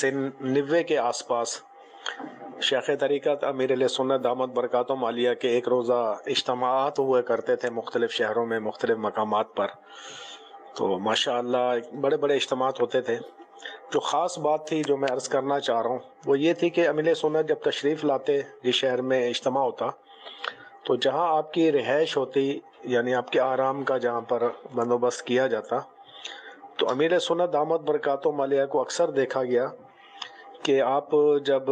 90 کے آس پاس شیخ طریقت امیر اہل سنت دامت برکاتہم عالیہ کے ایک روزہ اجتماعات ہوئے کرتے تھے مختلف شہروں میں مختلف مقامات پر. تو ماشاءاللہ بڑے بڑے اجتماعات ہوتے تھے. جو خاص بات تھی جو میں عرض کرنا چاہ رہا ہوں وہ یہ تھی کہ امیر سنت جب تشریف لاتے جس شہر میں اجتماع ہوتا تو جہاں آپ کی رہائش ہوتی یعنی آپ کے آرام کا جہاں پر بندوبست کیا جاتا تو امیر سنت دامت برکاتہم عالیہ کو اکثر دیکھا گیا کہ آپ جب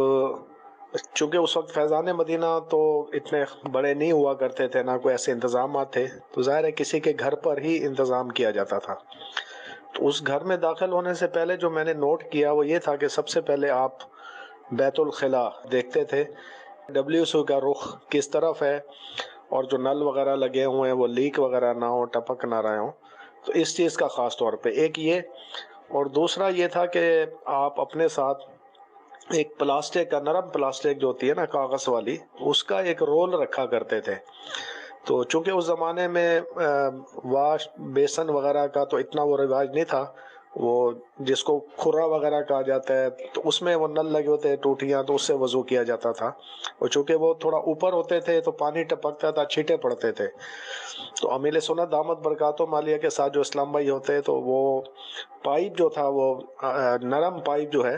چونکہ اس وقت فیضان مدینہ تو اتنے بڑے نہیں ہوا کرتے تھے نہ کوئی ایسے انتظامات تھے تو ظاہر ہے کسی کے گھر پر ہی انتظام کیا جاتا تھا. تو اس گھر میں داخل ہونے سے پہلے جو میں نے نوٹ کیا وہ یہ تھا کہ سب سے پہلے آپ بیت الخلا دیکھتے تھے WC کا رخ کس طرف ہے اور جو نل وغیرہ لگے ہوئے ہیں وہ لیک وغیرہ نہ ہو ٹپک نہ رہے ہوں. تو اس چیز کا خاص طور پہ ایک یہ اور دوسرا یہ تھا کہ آپ اپنے ساتھ ایک پلاسٹک کا نرم پلاسٹک جو ہوتی ہے نا کاغذ والی اس کا ایک رول رکھا کرتے تھے. تو چونکہ اس زمانے میں واش بیسن وغیرہ کا تو اتنا وہ رواج نہیں تھا وہ جس کو کھرا وغیرہ کہا جاتا ہے تو اس میں وہ نل لگے ہوتے ٹوٹیاں تو اس سے وضو کیا جاتا تھا اور چونکہ وہ تھوڑا اوپر ہوتے تھے تو پانی ٹپکتا تھا چھینٹے پڑتے تھے. تو امیر سنت دامت برکاتہم عالیہ کے ساتھ جو اسلام بھائی ہوتے تو وہ پائپ جو تھا وہ نرم پائپ جو ہے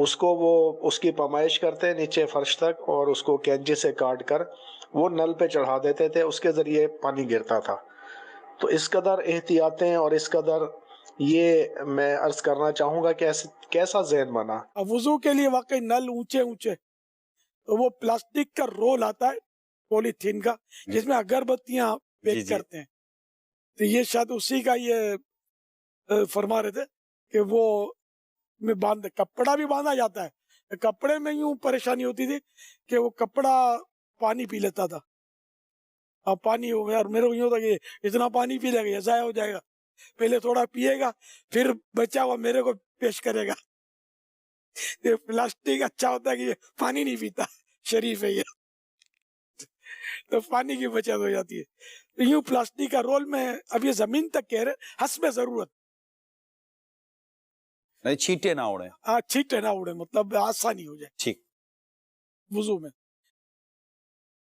اس کو وہ اس کی پیمائش کرتے نیچے فرش تک اور اس کو کینچی سے کاٹ کر وہ نل پہ چڑھا دیتے تھے اس کے ذریعے پانی گرتا تھا. تو اس قدر احتیاطیں اور اس قدر یہ میں عرض کرنا چاہوں گا کہ کیسا ذہن بنا. وضو کے لیے واقعی نل اونچے اونچے تو وہ پلاسٹک کا رول آتا ہے پولی تھین کا جس میں اگربتیاں پیک کرتے ہیں. تو یہ شاید اسی کا یہ فرما رہے تھے کہ وہ میں کپڑا بھی باندھا جاتا ہے. کپڑے میں یوں پریشانی ہوتی تھی کہ وہ کپڑا پانی پی لیتا تھا. اب پانی ہو گیا اور میرے کو یوں ہوتا کہ اتنا پانی پی لے گا ضائع ہو جائے گا. پہلے تھوڑا پیے گا پھر بچا ہوا میرے کو پیش کرے گا. یہ پلاسٹک اچھا ہوتا ہے کہ یہ پانی نہیں پیتا شریف ہے یہ تو پانی کی بچت ہو جاتی ہے. تو یوں پلاسٹک کا رول میں اب یہ زمین تک کہہ رہے حسب ضرورت چھینٹے نہ اڑے چھینٹے نہ اڑے مطلب آسانی ہو جائے ٹھیک وضو میں.